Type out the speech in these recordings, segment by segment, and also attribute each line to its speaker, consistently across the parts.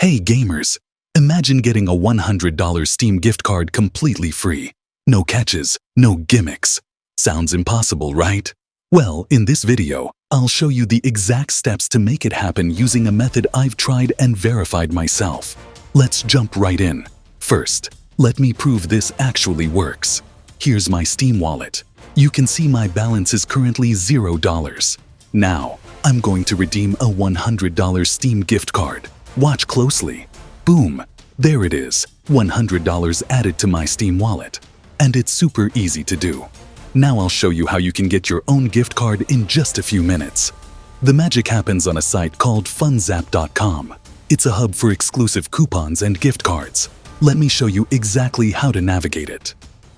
Speaker 1: Hey gamers, imagine getting a $100 Steam gift card completely free. No catches, no gimmicks. Sounds impossible, right? Well, in this video, I'll show you the exact steps to make it happen using a method I've tried and verified myself. Let's jump right in. First, let me prove this actually works. Here's my Steam wallet. You can see my balance is currently $0. Now, I'm going to redeem a $100 Steam gift card. Watch closely. Boom! There it is, $100 added to my Steam wallet. And it's super easy to do. Now I'll show you how you can get your own gift card in just a few minutes. The magic happens on a site called funzap.com. It's a hub for exclusive coupons and gift cards. Let me show you exactly how to navigate it.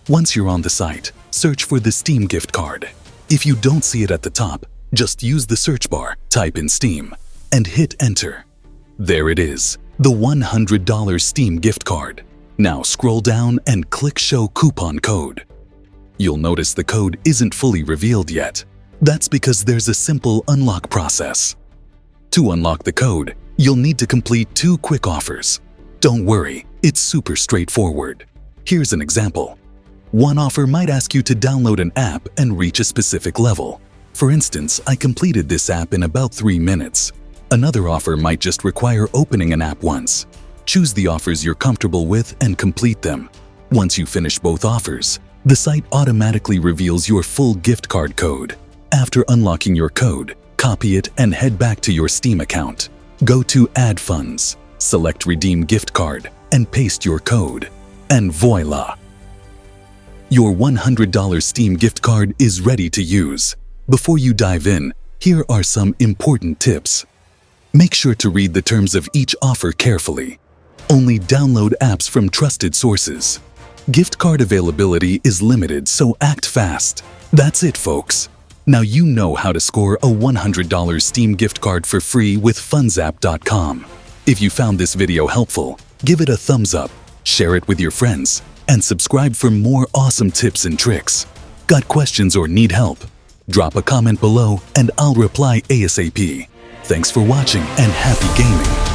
Speaker 1: Once you're on the site, search for the Steam gift card. If you don't see it at the top, just use the search bar, type in Steam, and hit enter. There it is, the $100 Steam gift card. Now scroll down and click Show Coupon Code. You'll notice the code isn't fully revealed yet. That's because there's a simple unlock process. To unlock the code, you'll need to complete 2 quick offers. Don't worry, it's super straightforward. Here's an example. One offer might ask you to download an app and reach a specific level. For instance, I completed this app in about 3 minutes. Another offer might just require opening an app once. Choose the offers you're comfortable with and complete them. Once you finish both offers, the site automatically reveals your full gift card code. After unlocking your code, copy it and head back to your Steam account. Go to Add Funds, select Redeem Gift Card, and paste your code. And voila! Your $100 Steam gift card is ready to use. Before you dive in, here are some important tips. Make sure to read the terms of each offer carefully. Only download apps from trusted sources. Gift card availability is limited, so act fast. That's it, folks. Now you know how to score a $100 Steam gift card for free with funzap.com. If you found this video helpful, give it a thumbs up, share it with your friends, and subscribe for more awesome tips and tricks. Got questions or need help? Drop a comment below and I'll reply ASAP. Thanks for watching and happy gaming!